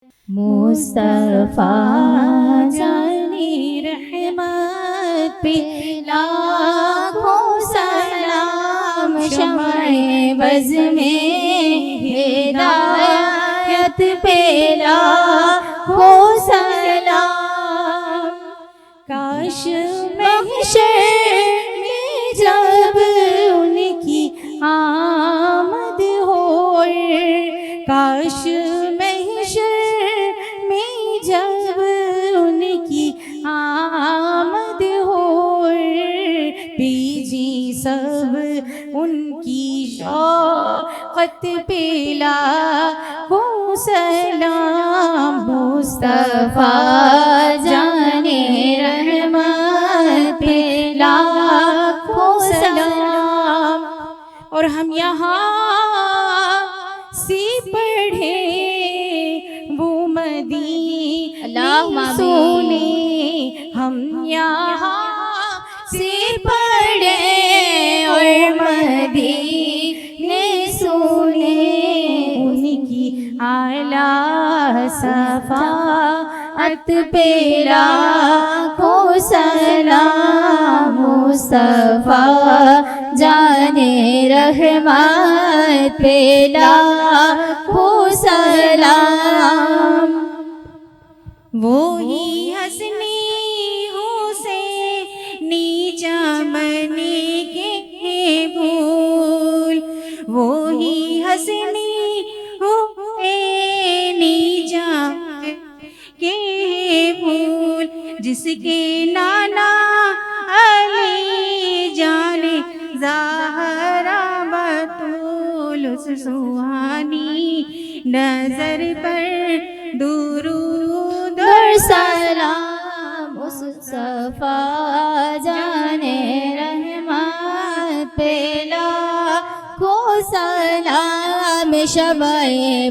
مصطفیٰ جانی رحمت پہ لاکھوں سلام، شمع بز میں ہدایت پہ لاکھوں سلام۔ کاش محشر میں جب ان کی آمد ہو، کاش جب ان کی آمد ہو، بیجی سب ان کی شوقت پہ لاکھوں سلام۔ مصطفیٰ جانے رحمت پہ لاکھوں سلام۔ اور ہم یہاں سے پڑھے وہ مدینے سونے، ہم یہاں سے پڑھے اور مدینے سونے، ان کی اعلیٰ شفاعت پہ لاکھوں سلام۔ مصطفیٰ جانے رحمت پہ لاکھوں سلام۔ وہی حسنی حسینی چمن کے پھول، وہی حسنی حسینی چمن کے پھول، جس کے نانا علی جان زہرا بطول، اس سبحانی نظر پر درود اور سلام۔ مصطفیٰ جانے رحمت پہ لاکھوں سلام، شمع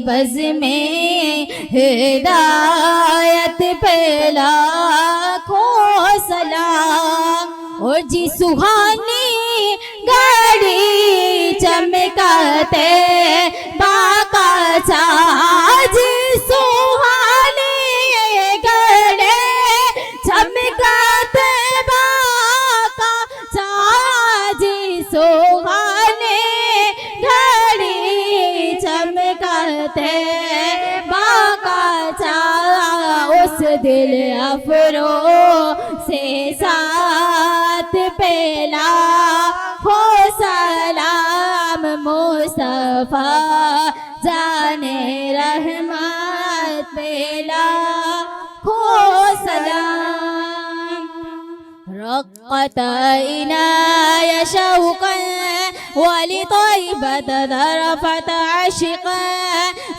بز میں ہدایت پہ لاکھوں سلام۔ اور جی سہانی گاڑی چمکاتے باقا چاج، سہانی گاڑی چمکاتے باقا چاج، سہانی گاڑی چمکاتے باقا چاج، اس دل افرو سے ساتھ پہ لاکھوں سلام۔ مصطفیٰ جانے رحمت پہ لاکھوں سلام۔ رقت عینایا شوقا ولطیبۃ ذرفت عشقا،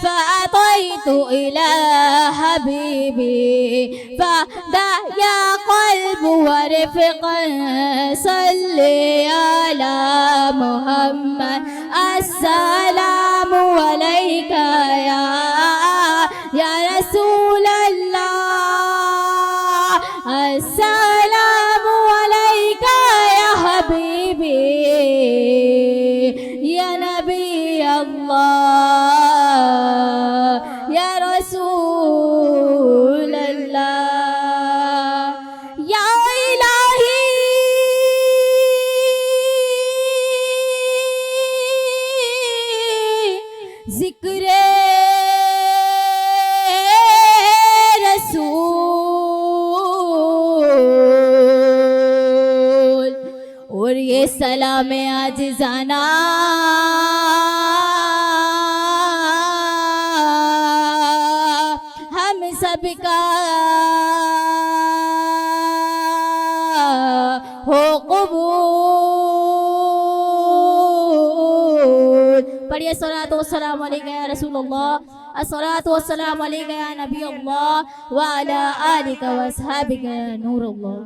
فأطیت إلی حبیبی فاهدأ یا قلب ورفقا، صلی علی محمد السلام علیک یا رسول اللہ، السلام علیک یا حبیبی یا نبی اللہ یا رسول اللہ۔ یا الہی ذکر رسول، اور یہ سلام عاجزانہ ہم سب کا ہو قبول۔ پڑھیے الصلاۃ والسلام علیک یا رسول اللہ، الصلاۃ والسلام علیک یا نبی اللہ، وعلی آلک واصحابک یا نور اللہ۔